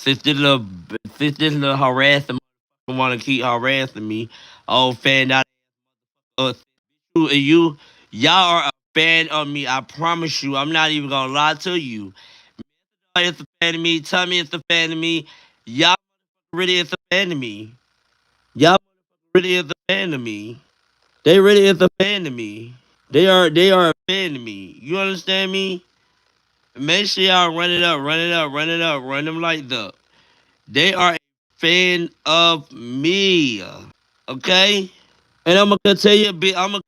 since this little harassing want to keep harassing me. Oh, fan out. Uh, you, y'all are a fan of me. I promise you. I'm not even gonna lie to you. It's a fan of me. Tommy is a fan of me. Y'all really is a fan of me. Y'all really is a fan of me. They really is a fan of me. They are a fan of me. You understand me? Make sure y'all run it up, run it up, run it up, run them like the. They are a fan of me. Okay? And I'm gonna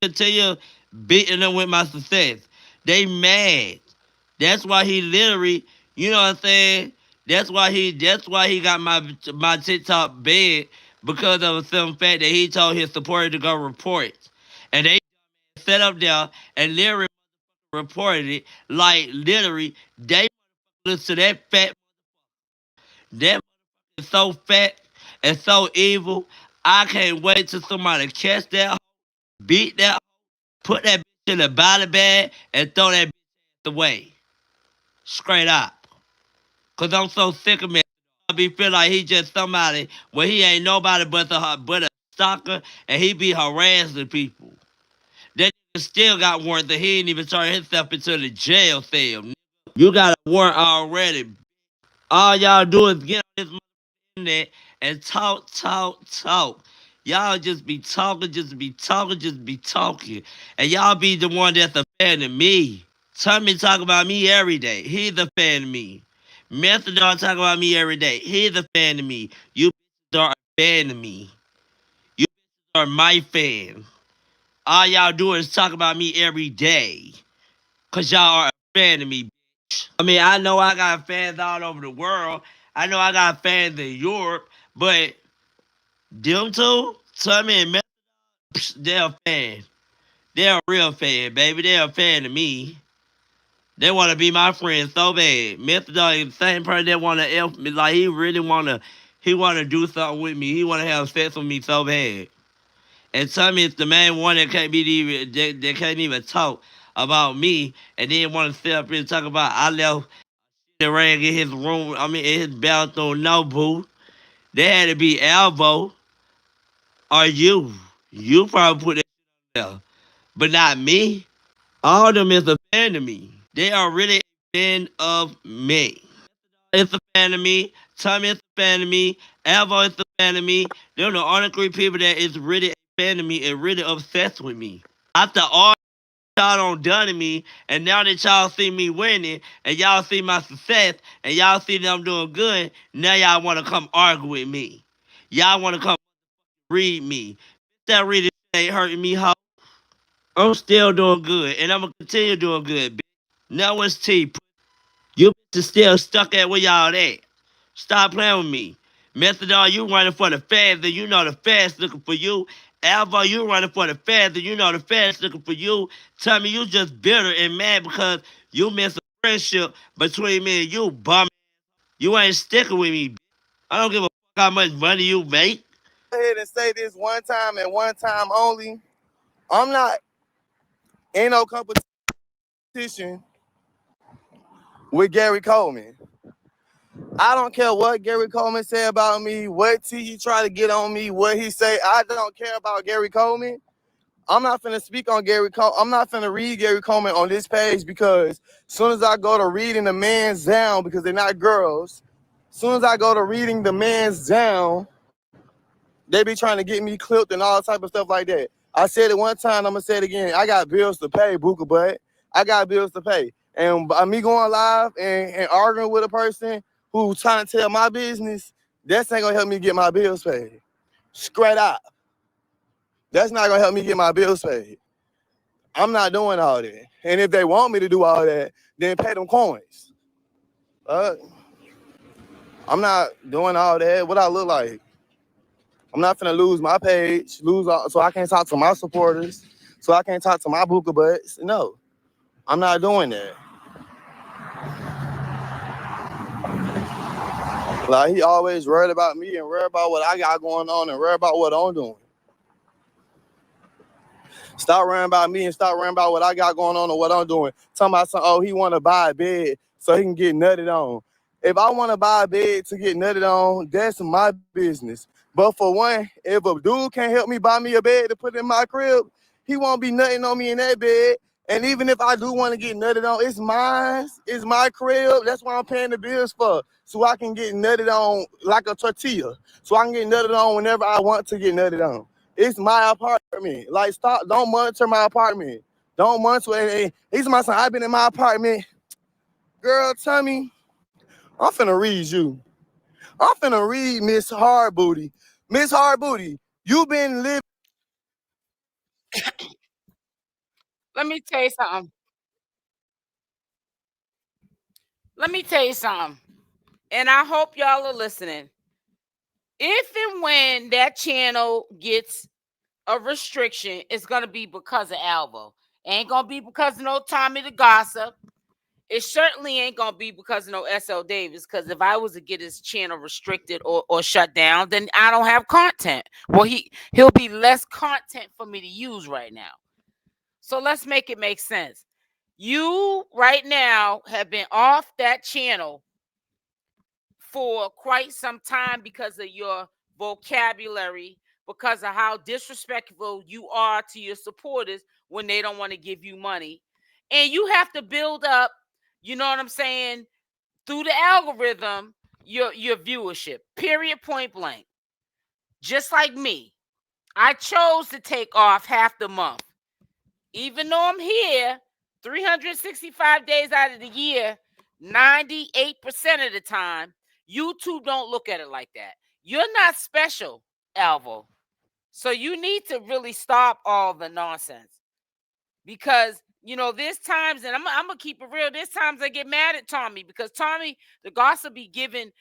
continue beating them with my success. They mad. That's why he literally, you know what I'm saying? That's why he got my TikTok banned because of some fact that he told his supporter to go report. And they set up there and literally reported it. Like literally, they listen to that fat. That is so fat and so evil. I can't wait till somebody catch that, beat that, put that bitch in a body bag and throw that bitch away. Straight up. Cause I'm so sick of me. I be feel like he just somebody when he ain't nobody but a stalker and he be harassing people. That nigga still got warrants that he ain't even turned himself into the jail cell. You got a warrant already. All y'all do is get on this internet and talk, talk, talk. Y'all just be talking, just be talking, just be talking. And y'all be the one that's a fan of me. Tommy talk about me every day. He's a fan of me. Methadone talk about me every day. He's a fan of me. You are a fan of me. You are my fan. All y'all do is talk about me every day. Cause y'all are a fan of me. I mean, I know I got fans all over the world. I know I got fans in Europe, but them two, Tommy and Mel, they're a fan. They're a real fan, baby. They're a fan of me. They want to be my friend so bad. Methadone is the same person that want to help me. Like, he want to do something with me. He want to have sex with me so bad. And Tommy is the main one that that can't even talk about me. And then want to sit up here and talk about I left the ring in his room. I mean, in his bathroom. No, boo. They had to be Alvo or you. You probably put that there. But not me. All of them is a fan of me. They are really a fan of me. It's a fan of me. Tommy is a fan of me. Alvo is a fan of me. They're the only three people that is really a fan of me and really obsessed with me. After all y'all done to me, and now that y'all see me winning, and y'all see my success, and y'all see that I'm doing good, now y'all want to come argue with me. Y'all want to come read me. That reading ain't hurting me, hoe. I'm still doing good, and I'm gonna continue doing good. Bitch. Now it's T. You bitches still stuck at where y'all at. Stop playing with me. Methadone, you running for the feds, and you know the feds looking for you. Alvo, you running for the feds, and you know the feds looking for you. Tell me you just bitter and mad because you missed a friendship between me and you, bum. You ain't sticking with me. I don't give a fuck how much money you make. Go ahead and say this one time and one time only. I'm not in no competition with Gary Coleman. I don't care what Gary Coleman said about me, what tea he tried to get on me, what he say. I don't care about Gary Coleman. I'm not finna speak on Gary Coleman. I'm not finna read Gary Coleman on this page because as soon as I go to reading the man's down, because they're not girls, as soon as I go to reading the man's down, they be trying to get me clipped and all type of stuff like that. I said it one time, I'm gonna say it again. I got bills to pay, Booker Butt. I got bills to pay. And by me going live and arguing with a person who's trying to tell my business, that's ain't gonna help me get my bills paid. Straight up. That's not gonna help me get my bills paid. I'm not doing all that. And if they want me to do all that, then pay them coins. I'm not doing all that. What I look like? I'm not finna lose my page, so I can't talk to my supporters, so I can't talk to my Booker Butts. No, I'm not doing that. Like, he always worried about me and worried about what I got going on and worried about what I'm doing. Stop worrying about me and stop worrying about what I got going on and what I'm doing. Talking about something, oh, he want to buy a bed so he can get nutted on. If I want to buy a bed to get nutted on, that's my business. But for one, if a dude can't help me buy me a bed to put in my crib, he won't be nutting on me in that bed. And even if I do want to get nutted on, it's mine. It's my crib. That's what I'm paying the bills for. So I can get nutted on like a tortilla. So I can get nutted on whenever I want to get nutted on. It's my apartment. Like, stop. Don't monitor my apartment. Don't monitor it. He's my son. I've been in my apartment. Girl, Tommy, I'm finna read you. I'm finna read Miss Hardbooty. Miss Hardbooty, you been living. Let me tell you something. Let me tell you something. And I hope y'all are listening. If and when that channel gets a restriction, it's gonna be because of Alvo. Ain't gonna be because of no Tommythegossip. It certainly ain't gonna be because of no SL Davis. Because if I was to get his channel restricted or shut down, then I don't have content. Well, he'll be less content for me to use right now. So let's make it make sense. You right now have been off that channel for quite some time because of your vocabulary, because of how disrespectful you are to your supporters when they don't want to give you money. And you have to build up, you know what I'm saying, through the algorithm, your viewership. Period, point blank. Just like me. I chose to take off half the month. Even though I'm here 365 days out of the year, 98% of the time, YouTube don't look at it like that. You're not special, Alvo. So you need to really stop all the nonsense. Because, you know, there's times, and I'm gonna keep it real, there's times I get mad at Tommy because Tommy, the gossip, be giving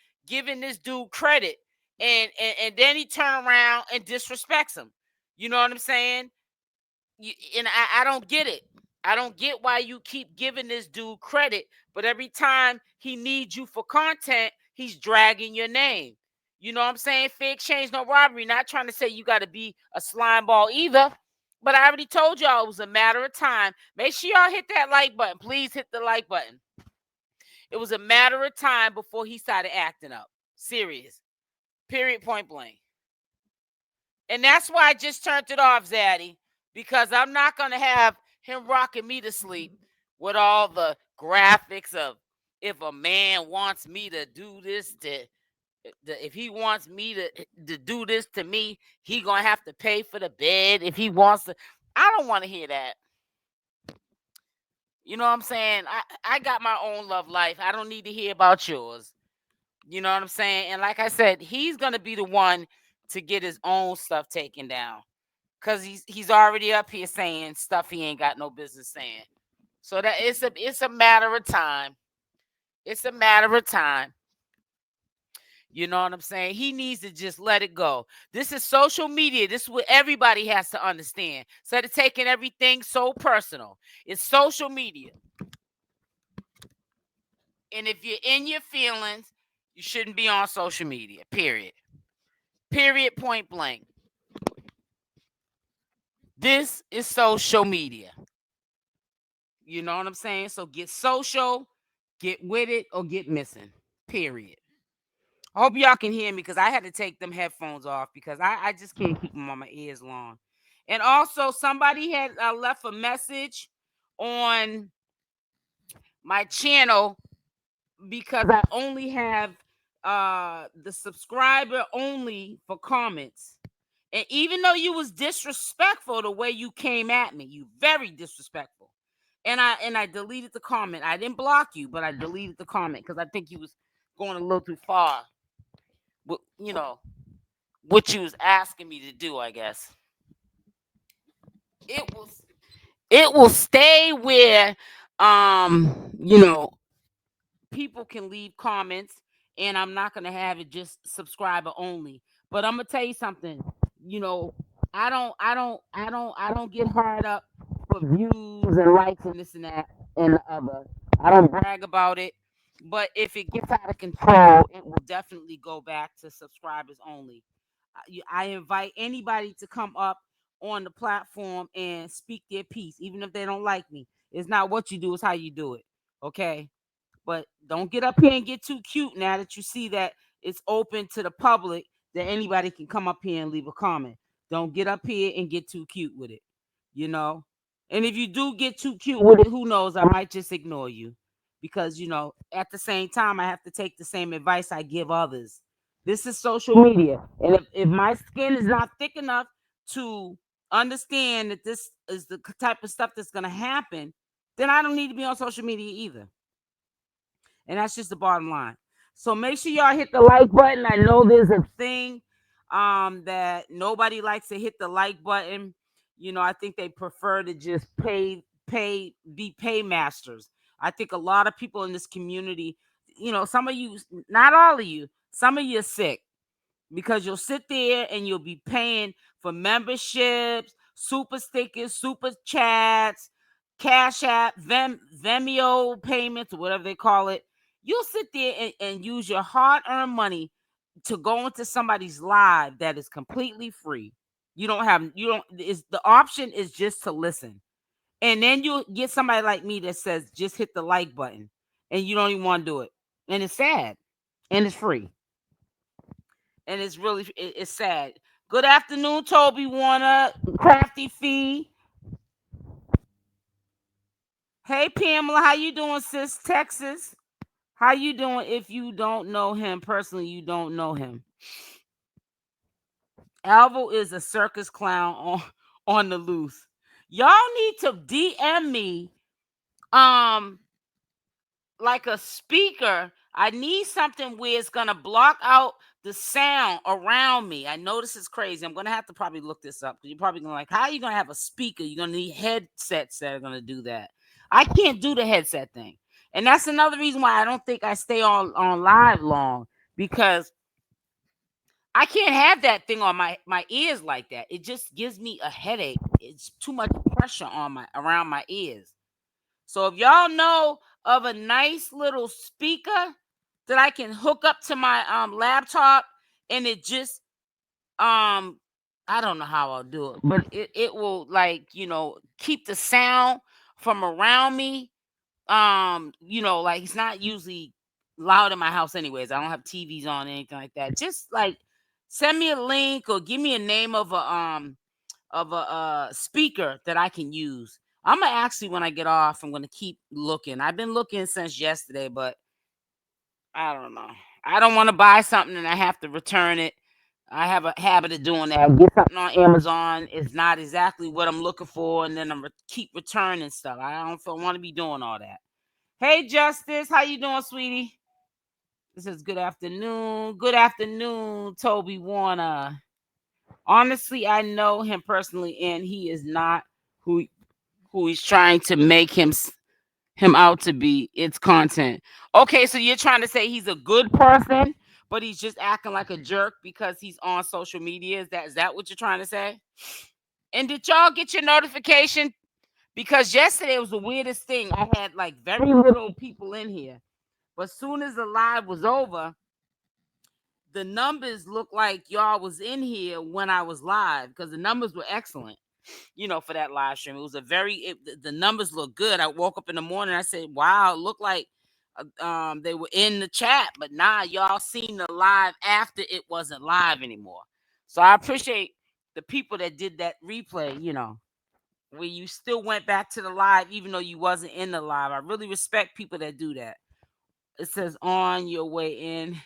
this dude credit. And then he turn around and disrespects him. You know what I'm saying? And I don't get it. I don't get why you keep giving this dude credit, but every time he needs you for content, he's dragging your name. You know what I'm saying? Fair exchange, no robbery. Not trying to say you got to be a slime ball either, but I already told y'all it was a matter of time. Make sure y'all hit that like button. Please hit the like button. It was a matter of time before he started acting up. Serious. Period, point blank. And that's why I just turned it off, Zaddy, because I'm not going to have him rocking me to sleep with all the graphics of if a man wants me to do this to if he wants me to do this to me, he going to have to pay for the bed if he wants to. I don't want to hear that. You know what I'm saying? I got my own love life. I don't need to hear about yours. You know what I'm saying? And like I said, he's going to be the one to get his own stuff taken down. Cause he's already up here saying stuff he ain't got no business saying. So that it's a matter of time. It's a matter of time. You know what I'm saying? He needs to just let it go. This is social media. This is what everybody has to understand. Instead of taking everything so personal, it's social media. And if you're in your feelings, you shouldn't be on social media. Period. Period. Point blank. This is social media. You know what I'm saying? So get social, get with it, or get missing. Period. I hope y'all can hear me because I had to take them headphones off because I just can't keep them on my ears long. And also, somebody had left a message on my channel because I only have the subscriber only for comments. And even though you was disrespectful the way you came at me, you very disrespectful. And I deleted the comment. I didn't block you, but I deleted the comment because I think you was going a little too far. But you know what you was asking me to do, I guess. It will stay where you know people can leave comments, and I'm not gonna have it just subscriber only. But I'm gonna tell you something. You know, I don't get hard up for views and likes and this and that and the other. I don't brag about it. But if it gets out of control, it will definitely go back to subscribers only. I invite anybody to come up on the platform and speak their piece, even if they don't like me. It's not what you do, it's how you do it. Okay. But don't get up here and get too cute now that you see that it's open to the public, that anybody can come up here and leave a comment. Don't get up here and get too cute with it, you know. And if you do get too cute with it, who knows? I might just ignore you, because at the same time, I have to take the same advice I give others. This is social media, and if my skin is not thick enough to understand that this is the type of stuff that's going to happen, then I don't need to be on social media either. And that's just the bottom line. So make sure y'all hit the like button. I know there's a thing that nobody likes to hit the like button. I think they prefer to just be paymasters. I think a lot of people in this community, some of you, not all of you, some of you are sick, because you'll sit there and you'll be paying for memberships, super stickers, super chats, CashApp, Vimeo payments, or whatever they call it. You'll sit there and use your hard-earned money to go into somebody's live that is completely free. The option is just to listen. And then you get somebody like me that says, just hit the like button, and you don't even want to do it. And it's sad. And it's free. And it's sad. Good afternoon, Toby Warner, Crafty Fee. Hey, Pamela, how you doing, sis? Texas. How you doing? If you don't know him personally, you don't know him. Alvo is a circus clown on the loose. Y'all need to DM me like a speaker. I need something where it's gonna block out the sound around me. I know this is crazy. I'm gonna have to probably look this up, because you're probably gonna how are you gonna have a speaker? You're gonna need headsets that are gonna do that. I can't do the headset thing. And that's another reason why I don't think I stay on live long, because I can't have that thing on my ears like that. It just gives me a headache. It's too much pressure on around my ears. So if y'all know of a nice little speaker that I can hook up to my laptop, and it just I don't know how I'll do it, but it will keep the sound from around me. It's not usually loud in my house anyways. I don't have TVs on, anything like that. Just send me a link or give me a name of a speaker that I can use. I'm gonna actually, when I get off, I'm gonna keep looking. I've been looking since yesterday, but I don't know. I don't want to buy something and I have to return it. I have a habit of doing that. Get something on Amazon, it's not exactly what I'm looking for, and then I'm keep returning stuff. I don't want to be doing all that. Hey, Justice, how you doing, sweetie? This is good afternoon. Good afternoon, Toby Warner. Honestly, I know him personally, and he is not who he's trying to make him out to be. It's content. Okay, so you're trying to say he's a good person, but he's just acting like a jerk because he's on social media. Is that what you're trying to say? And did y'all get your notification? Because yesterday was the weirdest thing. I had very little people in here, but as soon as the live was over, the numbers looked like y'all was in here when I was live, because the numbers were excellent. For that live stream, it was the numbers look good. I woke up in the morning, I said, wow, it looked like they were in the chat, but now y'all seen the live after it wasn't live anymore. So I appreciate the people that did that replay, where you still went back to the live even though you wasn't in the live. I really respect people that do that. It says on your way in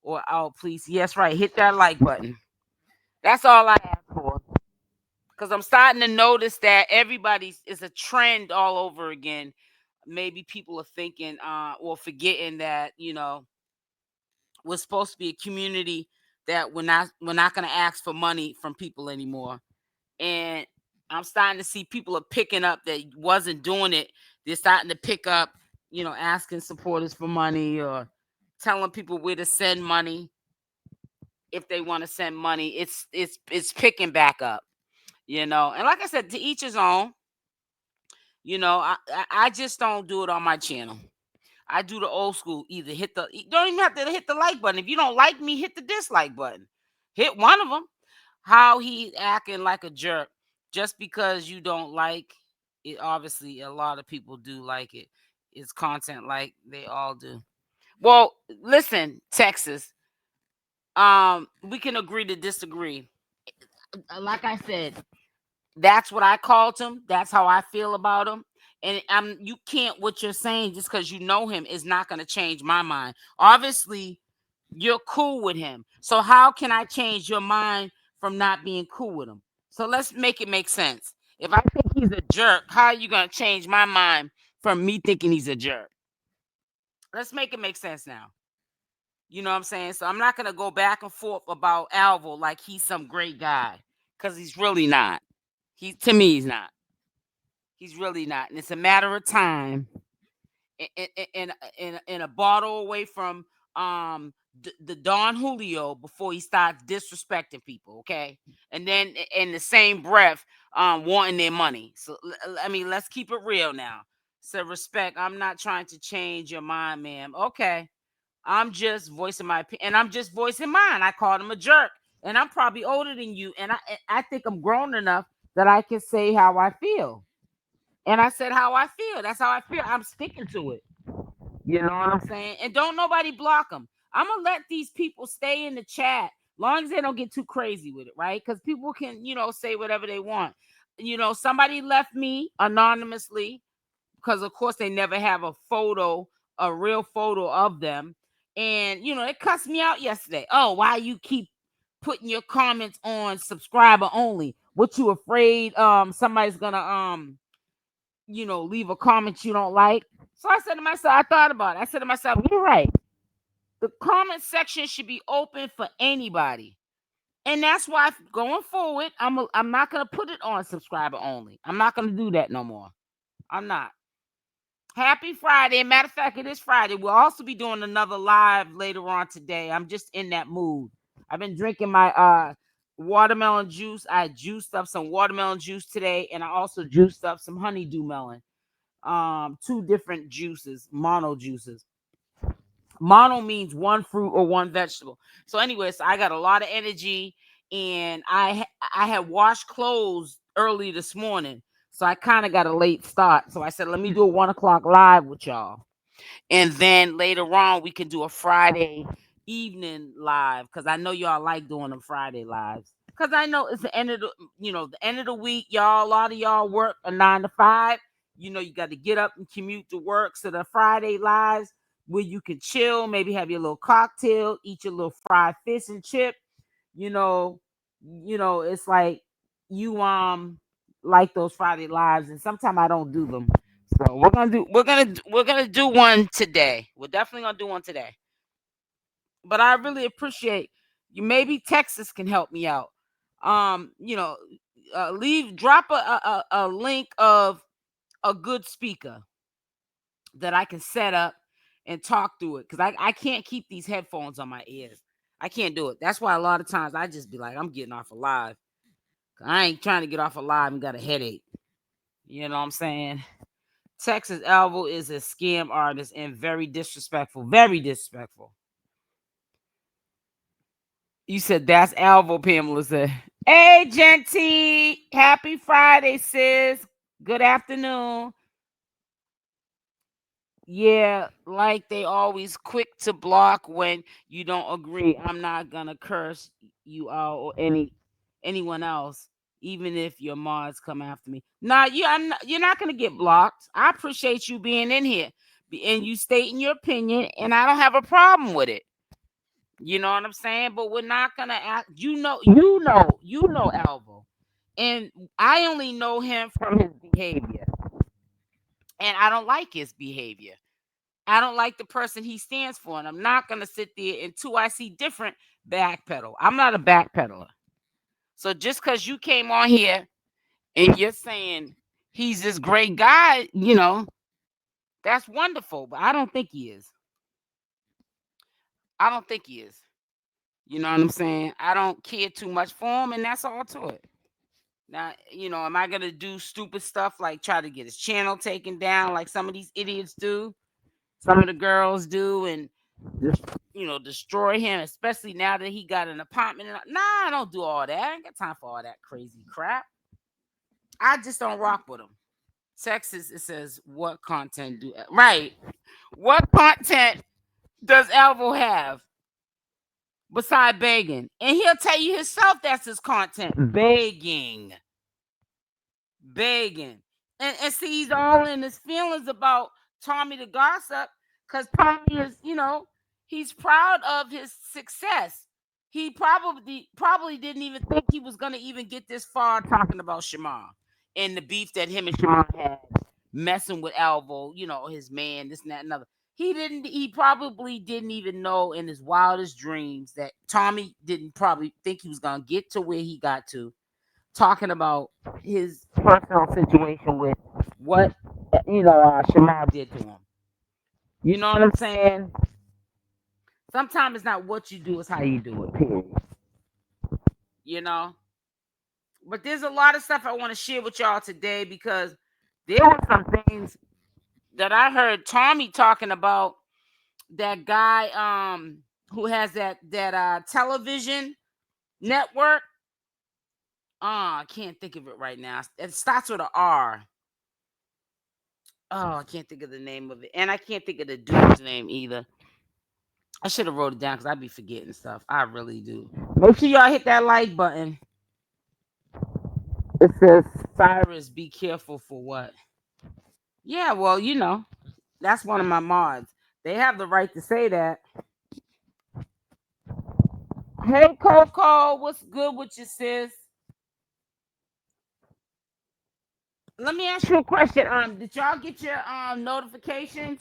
or out, please. Yes, right. Hit that like button. That's all I ask for. Because I'm starting to notice that is a trend all over again. Maybe people are thinking or forgetting that, we're supposed to be a community that we're not going to ask for money from people anymore. And I'm starting to see people are picking up that wasn't doing it. They're starting to pick up, asking supporters for money or telling people where to send money if they want to send money. It's picking back up. And like I said, to each his own. I just don't do it on my channel. I do the old school. Either you don't even have to hit the like button. If you don't like me, hit the dislike button. Hit one of them. How he acting like a jerk just because you don't like it. Obviously, a lot of people do like it. is content like they all do. Well, listen, Texas. We can agree to disagree. Like I said, that's what I called him. That's how I feel about him. And you can't, what you're saying just because you know him is not going to change my mind. Obviously, you're cool with him. So how can I change your mind from not being cool with him? So let's make it make sense. If I think he's a jerk, how are you going to change my mind from me thinking he's a jerk? Let's make it make sense now. You know what I'm saying? So I'm not going to go back and forth about Alvo like he's some great guy, because he's really not. To me, he's not. He's really not. And it's a matter of time in a bottle away from the Don Julio before he starts disrespecting people, okay? And then in the same breath, wanting their money. So I mean, let's keep it real now. So respect. I'm not trying to change your mind, ma'am. Okay. I'm just voicing my opinion, and I'm just voicing mine. I called him a jerk, and I'm probably older than you, and I think I'm grown enough that I can say how I feel. And I said how I feel. That's how I feel. I'm sticking to it. You know what I'm saying? And don't nobody block them. I'm gonna let these people stay in the chat, long as they don't get too crazy with it, right? Because people can, say whatever they want. Somebody left me anonymously because, of course, they never have a real photo of them. And it cussed me out yesterday. Oh, why you keep putting your comments on subscriber only? What, you afraid somebody's gonna leave a comment you don't like? So I said to myself, I thought about it. I said to myself, you're right. The comment section should be open for anybody. And that's why going forward, I'm not gonna put it on subscriber only. I'm not gonna do that no more. I'm not. Happy Friday. Matter of fact, it is Friday. We'll also be doing another live later on today. I'm just in that mood. I've been drinking my watermelon juice. I juiced up some watermelon juice today, and I also juiced up some honeydew melon. Two different juices, mono juices. Mono means one fruit or one vegetable. So anyways, I got a lot of energy, and I had washed clothes early this morning. So I kind of got a late start. So I said, let me do a 1:00 live with y'all. And then later on, we can do a Friday evening live, because I know y'all like doing them Friday lives. Because I know it's the end of the week, y'all. A lot of y'all work a 9 to 5. You got to get up and commute to work. So the Friday lives where you can chill, maybe have your little cocktail, eat your little fried fish and chip. You know, it's like you like those Friday lives, and sometimes I don't do them. So we're gonna do one today. We're definitely gonna do one today. But I really appreciate you. Maybe Texas can help me out. Drop a link of a good speaker that I can set up and talk through it, because I can't keep these headphones on my ears. I can't do it. That's why a lot of times I just be like, I'm getting off a live. I ain't trying to get off a live and got a headache. You know what I'm saying? Texas Alvo is a scam artist and very disrespectful. Very disrespectful. You said that's Alvo, Pamela said. Hey, Genty. Happy Friday, sis. Good afternoon. Yeah, like they always quick to block when you don't agree. I'm not gonna curse you out or anyone else, even if your mods come after me. Nah, you're not gonna get blocked. I appreciate you being in here and you stating your opinion, and I don't have a problem with it. You know what I'm saying? But we're not gonna act. Alvo, and I only know him from his behavior, and I don't like his behavior. I don't like the person he stands for, and I'm not gonna sit there until I see different backpedal. I'm not a backpedaler. So just because you came on here and you're saying he's this great guy, that's wonderful. But I don't think he is. I don't think he is. You know what I'm saying? I don't care too much for him, and that's all to it. Now, am I gonna do stupid stuff like try to get his channel taken down like some of these idiots do? Some of the girls do, and destroy him, especially now that he got an apartment. Nah, I don't do all that. I ain't got time for all that crazy crap. I just don't rock with him. Texas, it says, what content do right? What content does Alvo have beside begging? And he'll tell you himself that's his content. Begging. Begging. And see, he's all in his feelings about Tommythegossip because Tommy is, he's proud of his success. He probably didn't even think he was gonna even get this far talking about Shamar and the beef that him and Shamar had, messing with Alvo, his man, this and that, another. He probably didn't even know in his wildest dreams that Tommy didn't probably think he was gonna get to where he got to, talking about his personal situation with what Shamar did to him. You know what I'm saying? Sometimes it's not what you do, it's how you do it, period. You know? But there's a lot of stuff I want to share with y'all today because there were some things that I heard Tommy talking about, that guy who has that television network. I can't think of it right now. It starts with an R. Oh, I can't think of the name of it. And I can't think of the dude's name either. I should have wrote it down because I be forgetting stuff. I really do. Make sure y'all hit that like button. It says, Cyrus, be careful for what? Yeah, well, that's one of my mods. They have the right to say that. Hey, Coco, what's good with you, sis? Let me ask you a question. Did y'all get your notifications?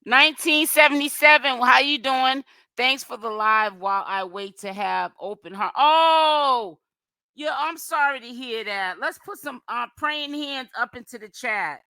1977. How you doing? Thanks for the live while I wait to have open heart. Oh, yeah, I'm sorry to hear that. Let's put some praying hands up into the chat.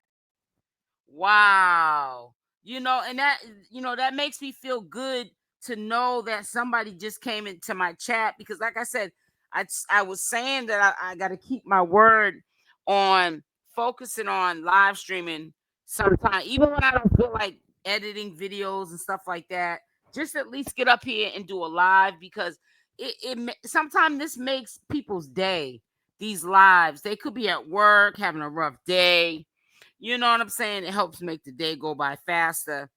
Wow. And that makes me feel good to know that somebody just came into my chat, because like I said, I was saying that I got to keep my word on focusing on live streaming sometime, even when I don't feel like editing videos and stuff like that. Just at least get up here and do a live, because it sometimes this makes people's day. These lives, they could be at work having a rough day. You know what I'm saying? It helps make the day go by faster.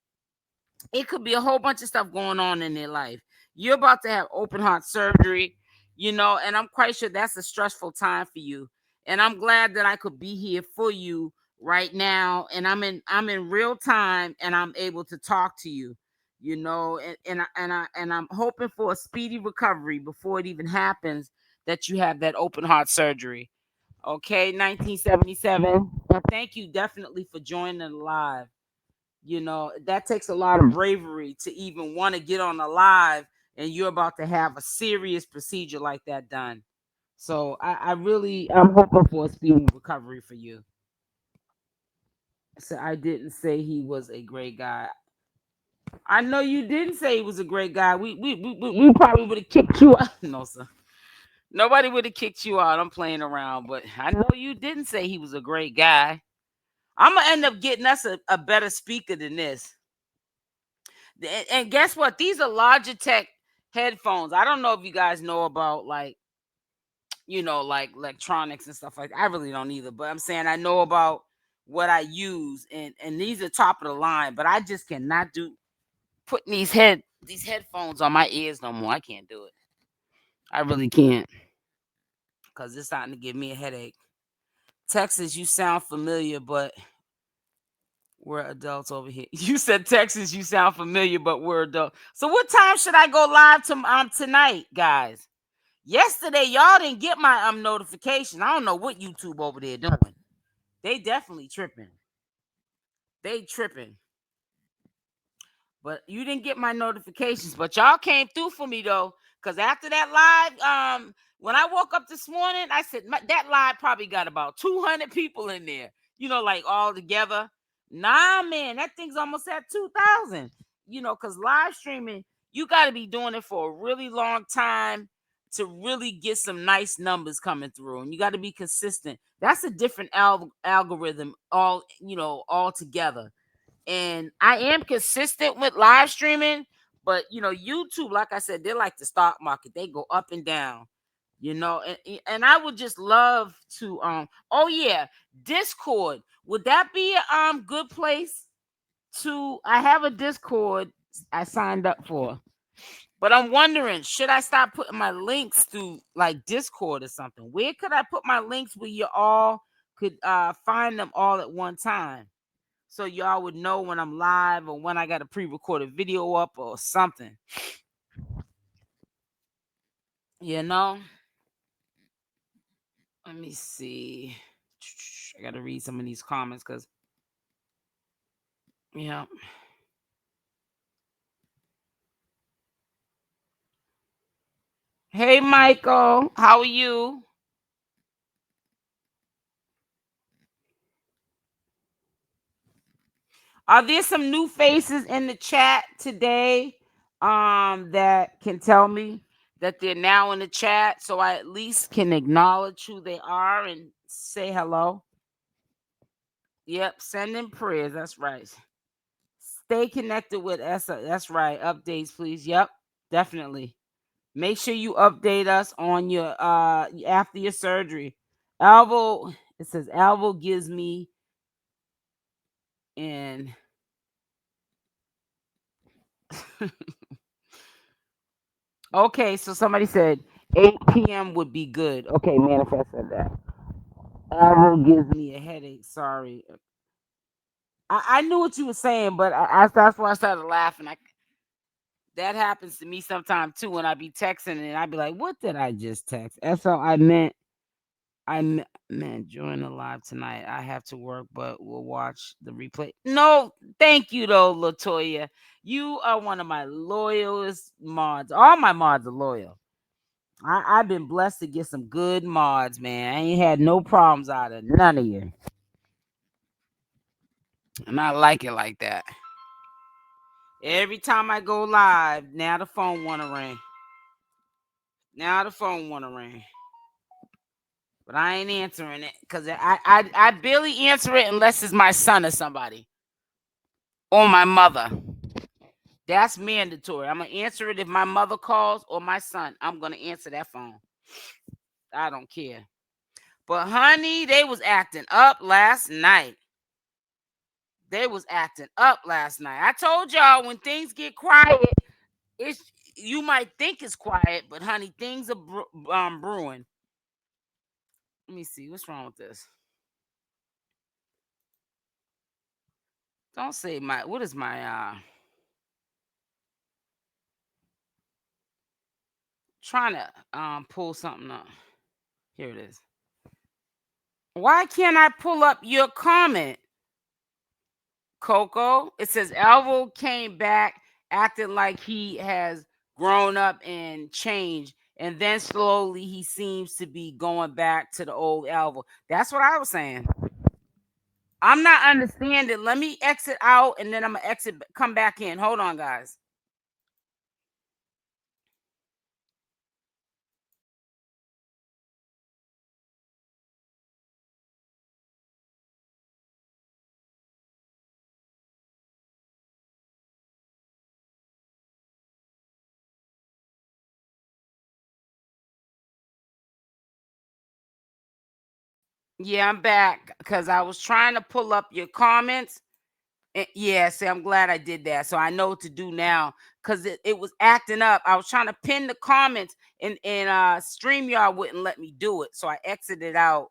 It could be a whole bunch of stuff going on in their life. You're about to have open heart surgery, and I'm quite sure that's a stressful time for you. And I'm glad that I could be here for you right now. And I'm in real time, and I'm able to talk to you, and I'm hoping for a speedy recovery before it even happens, that you have that open heart surgery. Okay, 1977. Well, thank you definitely for joining live. That takes a lot of bravery to even want to get on the live, and you're about to have a serious procedure like that done. So I'm hoping for a speedy recovery for you. So I didn't say he was a great guy. I know you didn't say he was a great guy. We probably would have kicked you out. No, sir. Nobody would have kicked you out. I'm playing around, but I know you didn't say he was a great guy. I'm gonna end up getting us a better speaker than this. And guess what? These are Logitech headphones. I don't know if you guys know about like electronics and stuff like that. I really don't either, but I'm saying I know about what I use, and these are top of the line. But I just cannot do putting these headphones on my ears no more. I can't do it. I really can't, because it's starting to give me a headache. Texas, you sound familiar, but we're adults over here. You said Texas, you sound familiar, but we're adults. So what time should I go live tonight, guys? Yesterday, y'all didn't get my notification. I don't know what YouTube over there doing. They definitely tripping. They tripping. But you didn't get my notifications. But y'all came through for me though. Because after that live, when I woke up this morning, I said that live probably got about 200 people in there. Like all together. Nah, man, that thing's almost at 2,000. Because live streaming, you got to be doing it for a really long time to really get some nice numbers coming through. And you got to be consistent. That's a different algorithm all together. And I am consistent with live streaming, but YouTube, like I said, they're like the stock market. They go up and down. And I would just love to oh yeah, Discord. Would that be a good place to I have a Discord I signed up for. But I'm wondering, should I start putting my links through like Discord or something? Where could I put my links where you all could find them all at one time? So y'all would know when I'm live or when I got a pre-recorded video up or something. Let me see. I gotta read some of these comments because yeah. Hey Michael, how are you? Are there some new faces in the chat today that can tell me that they're now in the chat so I at least can acknowledge who they are and say hello? Yep, send in prayers. That's right. Stay connected with Essa. That's right. Updates, please. Yep, definitely. Make sure you update us on your after your surgery. Alvo, it says Alvo gives me and okay, so somebody said 8 p.m. would be good. Okay, manifest said that. Alvo gives me a headache. Sorry. I knew what you were saying, but that's why I started laughing. That happens to me sometimes too when I be texting and I be like, what did I just text? That's all I meant. I meant join the live tonight. I have to work, but we'll watch the replay. No, thank you though, Latoya. You are one of my loyalest mods. All my mods are loyal. I've been blessed to get some good mods, man. I ain't had no problems out of none of you. And I like it like that. Every time I go live, now the phone wanna ring. But I ain't answering it because I barely answer it unless it's my son or somebody. Or my mother. That's mandatory. I'm going to answer it if my mother calls or my son. I'm going to answer that phone. I don't care. But honey, they was acting up last night. I told y'all when things get quiet, you might think it's quiet, but honey, things are brewing. Let me see. What's wrong with this? Don't say what is my trying to pull something up. Here it is. Why can't I pull up your comment, Coco? It says Alvo came back acting like he has grown up and changed, and then slowly he seems to be going back to the old Alvo. That's what I was saying. I'm not understanding. Let me exit out and then I'm gonna come back in. Hold on, guys. Yeah, I'm back because I was trying to pull up your comments. Yeah, see, I'm glad I did that. So I know what to do now because it was acting up. I was trying to pin the comments and StreamYard wouldn't let me do it. So I exited out.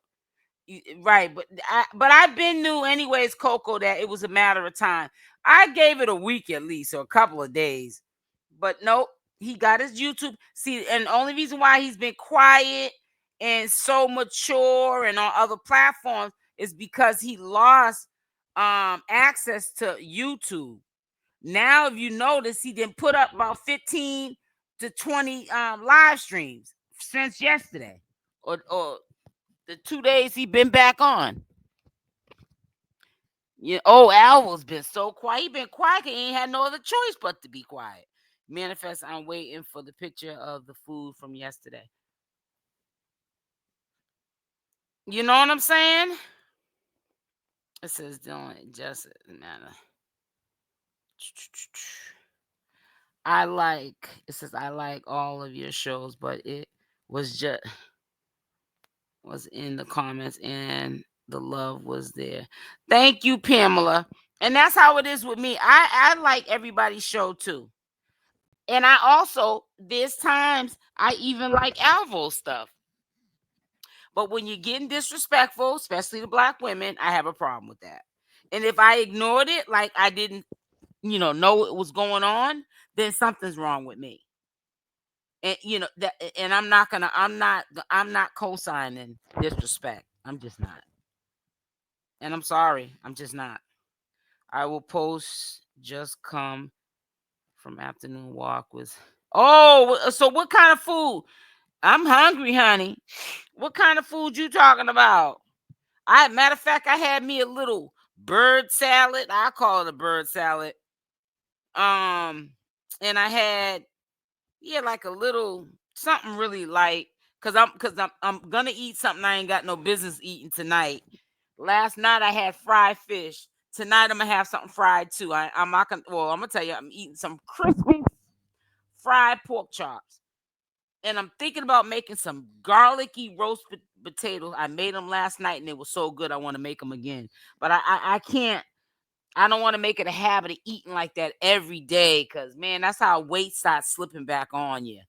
Right, but I've been new anyways, Coco, that it was a matter of time. I gave it a week at least or a couple of days. But nope, he got his YouTube. See, and the only reason why he's been quiet and so mature and on other platforms is because he lost access to YouTube. Now, if you notice, he didn't put up about 15 to 20 live streams since yesterday or the 2 days he been back on. Yeah, Alvo's been so quiet. He been quiet. He ain't had no other choice but to be quiet. Manifest, I'm waiting for the picture of the food from yesterday. You know what I'm saying? It says don't just matter. It says I like all of your shows, but was in the comments, and the love was there. Thank you, Pamela. And that's how it is with me. I like everybody's show too. And I also, there's times I even like Alvo stuff. But when you're getting disrespectful, especially to black women, I have a problem with that. And if I ignored it, like I didn't, know what was going on, then something's wrong with me. And that, and I'm not co-signing disrespect. I'm just not. And I'm sorry, I'm just not. I will post just come from afternoon walk with. Oh, so what kind of food? I'm hungry, honey. What kind of food you talking about? Matter of fact, I had me a little bird salad. I call it a bird salad. And I had like a little something really light because I'm gonna eat something I ain't got no business eating tonight. Last night I had fried fish. Tonight I'm gonna have something fried too. I'm not gonna. Well, I'm gonna tell you, I'm eating some crispy fried pork chops, and I'm thinking about making some garlicky roast potatoes. I made them last night, and they were so good. I want to make them again, but I can't. I don't want to make it a habit of eating like that every day, because man, that's how weight starts slipping back on you.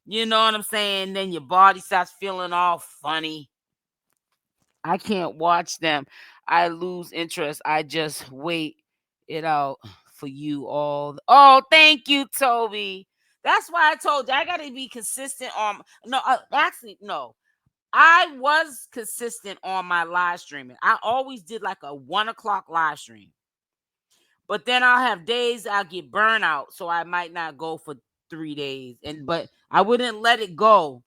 You know what I'm saying? Then your body starts feeling all funny. I can't watch them. I lose interest. I just wait it out for you all. Oh, thank you, Toby. That's why I told you I got to be consistent on. No, actually, no. I was consistent on my live streaming. I always did like a 1 o'clock live stream. But then I'll have days I'll get burnout, so I might not go for 3 days. But I wouldn't let it go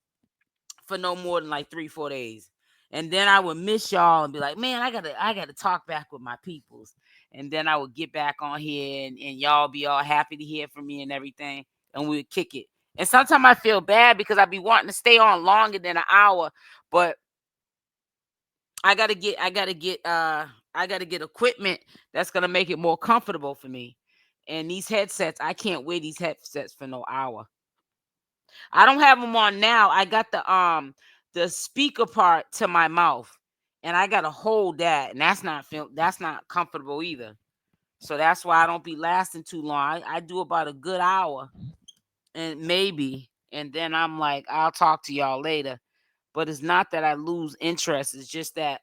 for no more than like 3-4 days. And then I would miss y'all and be like, man, I gotta talk back with my peoples. And then I would get back on here, and y'all be all happy to hear from me and everything. And we would kick it. And sometimes I feel bad because I be wanting to stay on longer than an hour, but I gotta get equipment that's gonna make it more comfortable for me. And these headsets, I can't wear these headsets for no hour. I don't have them on now. I got the speaker part to my mouth, and I gotta hold that, and that's not comfortable either. So that's why I don't be lasting too long. I do about a good hour, and maybe, and then I'm like, I'll talk to y'all later. But it's not that I lose interest. It's just that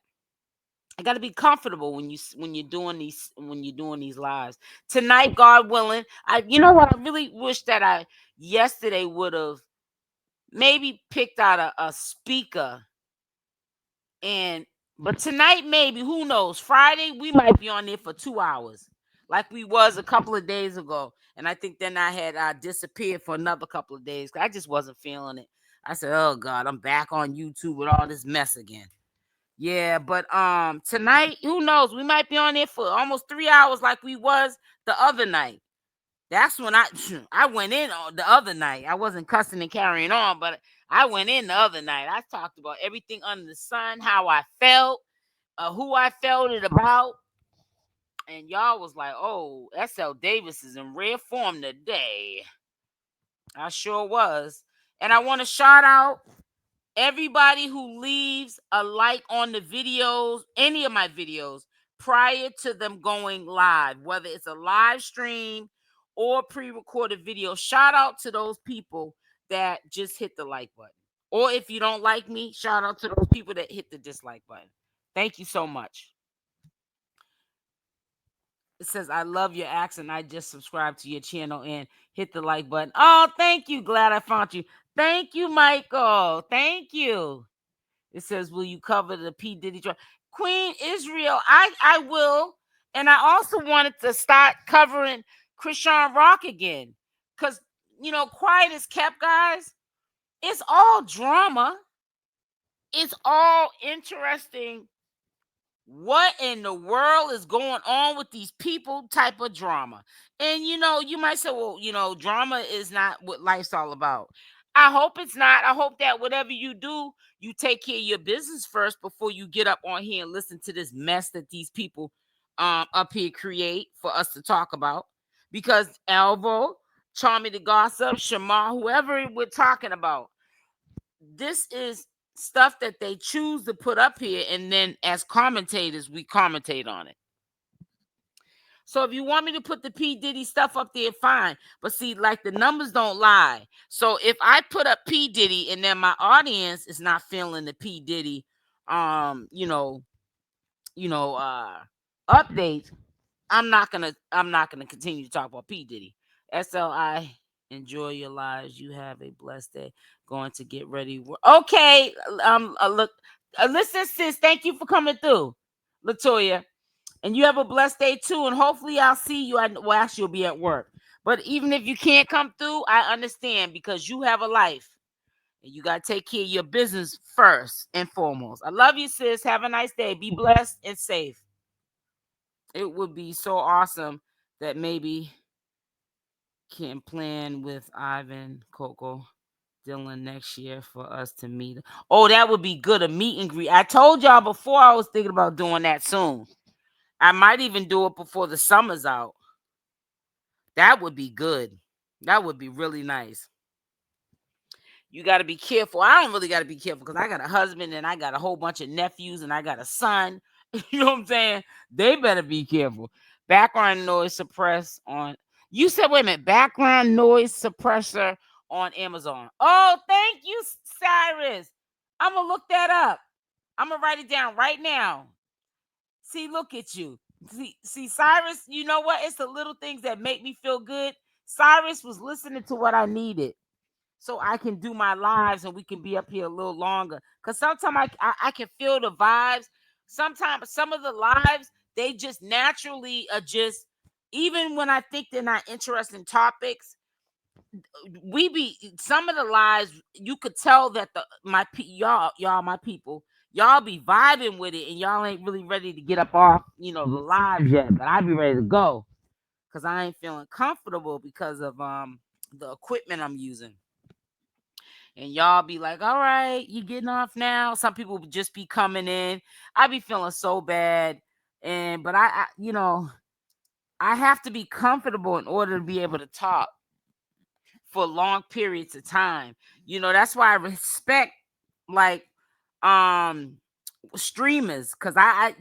I got to be comfortable when you're doing these lives. Tonight, God willing, you know what? I really wish that I yesterday would have maybe picked out a speaker, but tonight maybe, who knows? Friday we might be on there for 2 hours, like we was a couple of days ago. And I think then I had disappeared for another couple of days. I just wasn't feeling it. I said, "Oh God, I'm back on YouTube with all this mess again." Yeah, but tonight, who knows? We might be on there for almost 3 hours like we was the other night. That's when I went in on the other night. I wasn't cussing and carrying on, but I went in the other night. I talked about everything under the sun, how I felt, who I felt it about. And y'all was like, "Oh, SL Davis is in rare form today." I sure was. And I want to shout out everybody who leaves a like on the videos, any of my videos, prior to them going live, whether it's a live stream or pre-recorded video. Shout out to those people that just hit the like button. Or if you don't like me, shout out to those people that hit the dislike button. Thank you so much. It says, I love your accent. I just subscribed to your channel and hit the like button. Oh, thank you. Glad I found you. Thank you, Michael. Thank you. It says, will you cover the P. Diddy trial? Queen Israel, I will. And I also wanted to start covering Christian Rock again. Because, quiet is kept, guys. It's all drama. It's all interesting. What in the world is going on with these people type of drama? And, you might say, well, drama is not what life's all about. I hope it's not. I hope that whatever you do, you take care of your business first before you get up on here and listen to this mess that these people up here create for us to talk about. Because Alvo, Tommythegossip, Shamar, whoever we're talking about, this is stuff that they choose to put up here, and then as commentators, we commentate on it. So if you want me to put the P. Diddy stuff up there, fine. But see, like the numbers don't lie. So if I put up P. Diddy and then my audience is not feeling the P. Diddy, updates, I'm not gonna continue to talk about P. Diddy. SLI, enjoy your lives. You have a blessed day. Going to get ready. Okay. Look, listen, sis. Thank you for coming through, Latoya. And you have a blessed day too. And hopefully I'll see you. Well, actually, you'll be at work. But even if you can't come through, I understand because you have a life. And you got to take care of your business first and foremost. I love you, sis. Have a nice day. Be blessed and safe. It would be so awesome that maybe can plan with Ivan, Coco, Dylan next year for us to meet. Oh, that would be good. A meet and greet. I told y'all before I was thinking about doing that soon. I might even do it before the summer's out. That would be good. That would be really nice. You got to be careful. I don't really got to be careful because I got a husband and I got a whole bunch of nephews and I got a son. You know what I'm saying? They better be careful. Background noise suppress on. You said, wait a minute, background noise suppressor on Amazon. Oh, thank you, Cyrus. I'm going to look that up. I'm going to write it down right now. See, look at you. See, Cyrus, you know what? It's the little things that make me feel good. Cyrus was listening to what I needed so I can do my lives and we can be up here a little longer. Because sometimes I can feel the vibes. Sometimes some of the lives, they just naturally are just, even when I think they're not interesting topics, some of the lives, you could tell that my people, y'all be vibing with it and y'all ain't really ready to get up off, the live yet, but I be ready to go because I ain't feeling comfortable because of the equipment I'm using. And y'all be like, all right, you getting off now. Some people would just be coming in. I be feeling so bad. But I have to be comfortable in order to be able to talk for long periods of time. That's why I respect like streamers, because I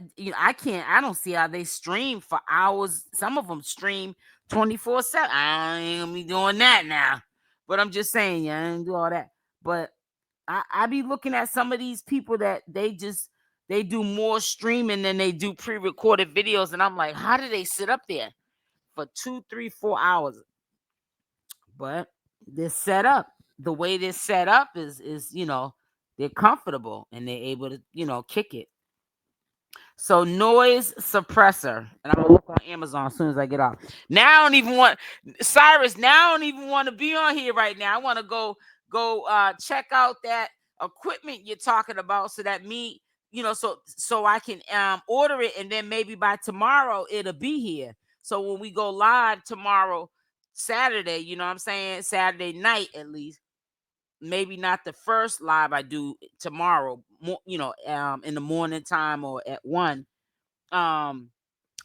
don't see how they stream for hours. Some of them stream 24/7. I ain't gonna be doing that now. But I'm just saying, yeah, I ain't do all that. But I be looking at some of these people that they do more streaming than they do pre-recorded videos, and I'm like, how do they sit up there for 2, 3, 4 hours? But they're set up. The way they're set up is they're comfortable and they're able to kick it. So noise suppressor, and I'm gonna look on Amazon as soon as I get off. Now I don't even want Cyrus. Now I don't even want to be on here right now. I want to go check out that equipment you're talking about, so that so I can order it, and then maybe by tomorrow it'll be here. So when we go live tomorrow, Saturday, you know what I'm saying, Saturday night at least. Maybe not the first live I do tomorrow, in the morning time or at 1. I'll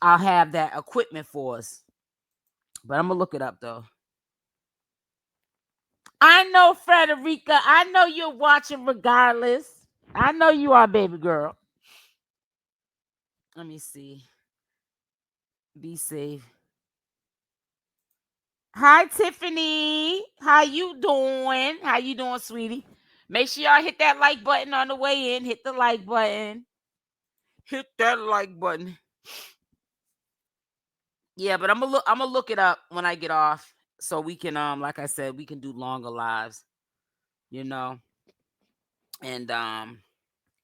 have that equipment for us. But I'm gonna look it up though. I know, Frederica. I know you're watching regardless. I know you are, baby girl. Let me see. Be safe. Hi, Tiffany. How you doing? How you doing, sweetie? Make sure y'all hit that like button on the way in. Hit the like button. Hit that like button. Yeah, but I'm gonna look it up when I get off, so we can like I said, we can do longer lives, and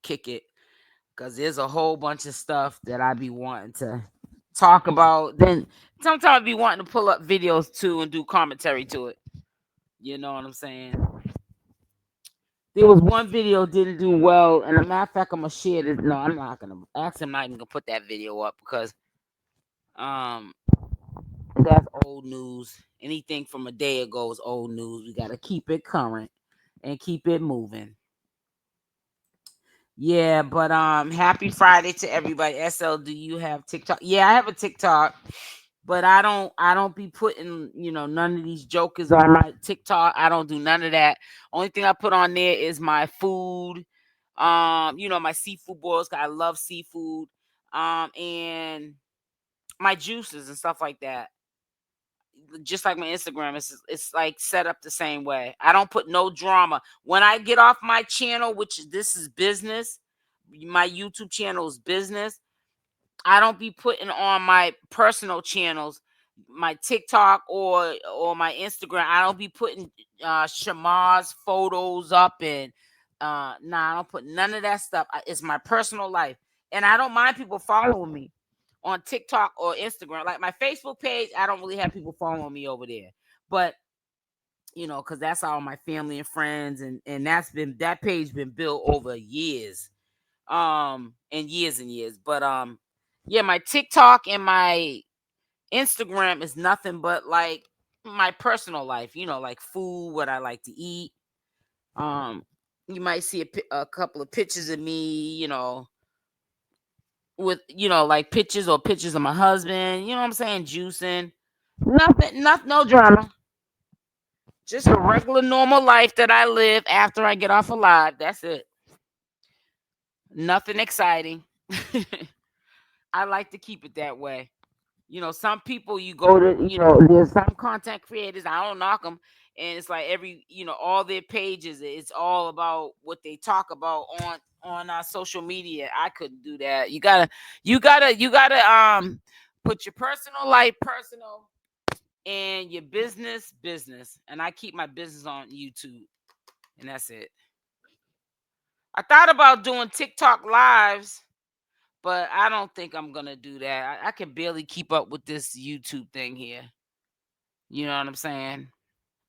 kick it, because there's a whole bunch of stuff that I be wanting to talk about. Then sometimes I be wanting to pull up videos too and do commentary to it. You know what I'm saying? There was one video didn't do well, and a matter of fact, I'm gonna share this. No, I'm not gonna. Actually, I'm not even gonna put that video up because that's old news. Anything from a day ago is old news. We gotta keep it current and keep it moving. Yeah, but happy Friday to everybody. SL, do you have TikTok? Yeah, I have a TikTok. But I don't be putting, none of these jokers on my TikTok. I don't do none of that. Only thing I put on there is my food. My seafood boils, 'cause I love seafood. And my juices and stuff like that. Just like my Instagram, it's like set up the same way. I don't put no drama. When I get off my channel, which this is business, my YouTube channel is business. I don't be putting on my personal channels, my TikTok or my Instagram. I don't be putting Shamar's photos up and I don't put none of that stuff. It's my personal life, and I don't mind people following me on TikTok or Instagram. Like my Facebook page, I don't really have people following me over there, but because that's all my family and friends, and that page been built over years, and years. But yeah, my TikTok and my Instagram is nothing but like my personal life, like food, what I like to eat. You might see a couple of pictures of me, with like pictures of my husband, you know what I'm saying, juicing. Nothing, no drama. Just a regular normal life that I live after I get off alive. That's it. Nothing exciting. I like to keep it that way. Some people you go to, there's some content creators, I don't knock them, and it's like all their pages, it's all about what they talk about on social media. I couldn't do that. You gotta put your personal life personal and your business, and I keep my business on YouTube, and that's it. I thought about doing TikTok lives, but I don't think I'm gonna do that. I can barely keep up with this YouTube thing here. You know what I'm saying?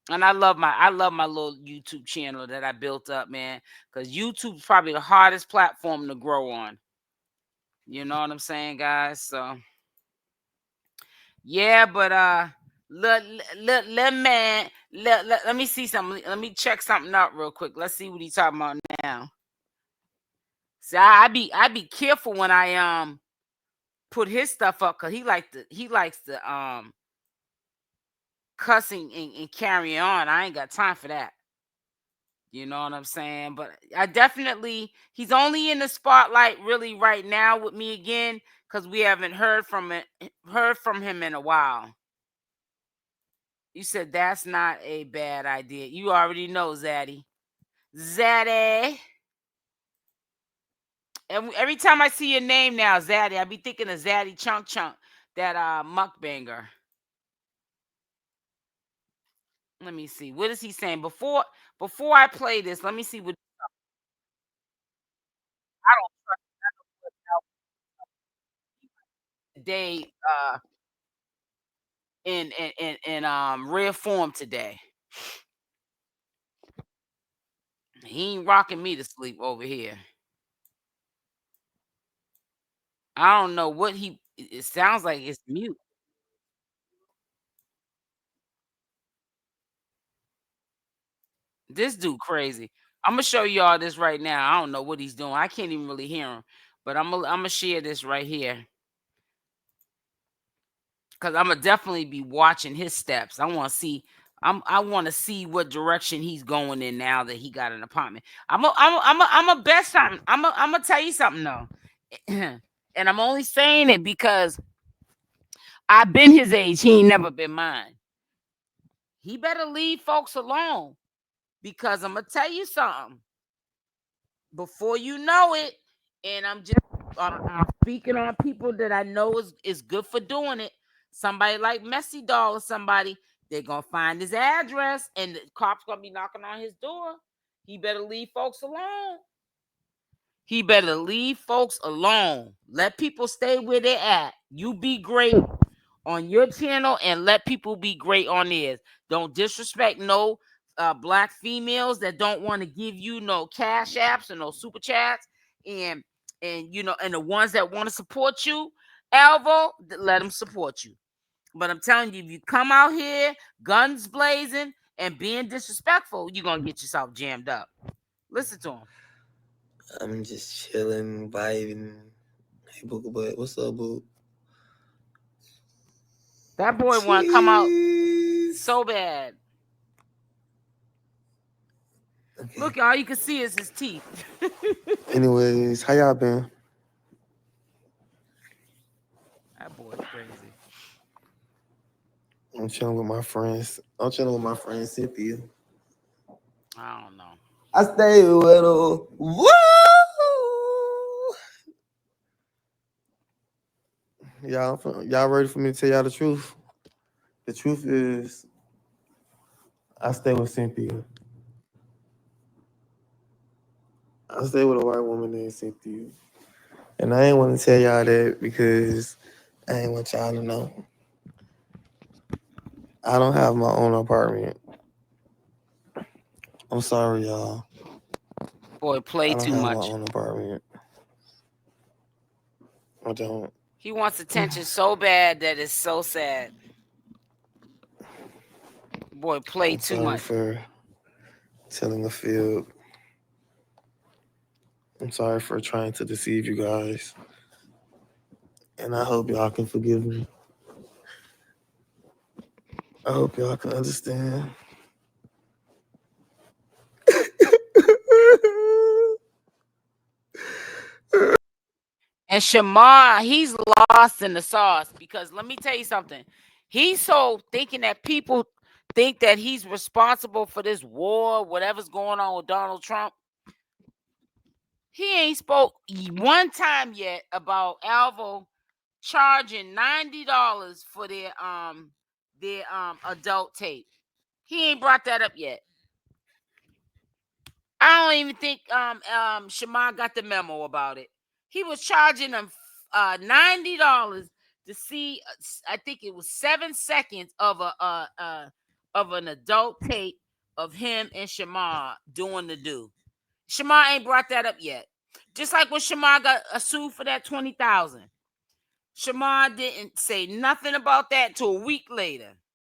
And I love my little YouTube channel that I built up, man. Because YouTube's probably the hardest platform to grow on. You know what I'm saying, guys? So yeah, but let me see something. Let me check something out real quick. Let's see what he's talking about now. See, I be careful when I put his stuff up, because he likes to cussing and carry on. I ain't got time for that. You know what I'm saying? But he's only in the spotlight really right now with me again, because we haven't heard from him in a while. You said that's not a bad idea. You already know, Zaddy. And every time I see your name now, Zaddy, I be thinking of Zaddy Chunk, that mukbanger. Let me see. What is he saying? Before I play this, let me see what I don't today in rare form today. He ain't rocking me to sleep over here. I don't know what it sounds like it's mute. This dude crazy. I'm gonna show y'all this right now. I don't know what he's doing. I can't even really hear him. But I'm gonna share this right here, because I'm gonna definitely be watching his steps. I want to see what direction he's going in now that he got an apartment. I'm a bet something. I'm gonna tell you something though, and I'm only saying it because I've been his age. He ain't never been mine. He better leave folks alone, because I'm gonna tell you something. Before you know it, and I'm just I'm speaking on people that I know is good for doing it. Somebody like Messy Doll or somebody, they're gonna find his address, and the cops gonna be knocking on his door. He better leave folks alone. He better leave folks alone. Let people stay where they're at. You be great on your channel and let people be great on theirs. Don't disrespect no black females that don't want to give you no cash apps and no super chats, and and the ones that want to support you, Alvo, let them support you. But I'm telling you, if you come out here guns blazing and being disrespectful, you're gonna get yourself jammed up. Listen to him. I'm just chilling, vibing. Hey, Booga Butt, what's up, boo? That boy want to come out so bad. Okay. Look, all you can see is his teeth. Anyways, how y'all been? That boy's crazy. I'm chilling with my friends. I'm chilling with my friend Cynthia. I don't know. I stay with her. Woo! Y'all ready for me to tell y'all the truth? The truth is, I stay with Cynthia. I stay with a white woman named Cynthia. And I ain't want to tell y'all that because I ain't want y'all to know. I don't have my own apartment. I'm sorry, y'all. Boy, play too much. I don't have my own apartment. I don't. He wants attention so bad that it's so sad. Boy, play too much. For telling a fib. I'm sorry for trying to deceive you guys. And I hope y'all can forgive me. I hope y'all can understand. And Shamar, he's lost in the sauce because let me tell you something. He's so thinking that people think that he's responsible for this war, whatever's going on with Donald Trump. He ain't spoke one time yet about Alvo charging $90 for their adult tape. He ain't brought that up yet. I don't even think Shamar got the memo about it. He was charging them $90 to see. I think it was 7 seconds of an adult tape of him and Shamar doing the do. Shamar ain't brought that up yet. Just like when Shamar got sued for that $20,000. Shamar didn't say nothing about that till a week later.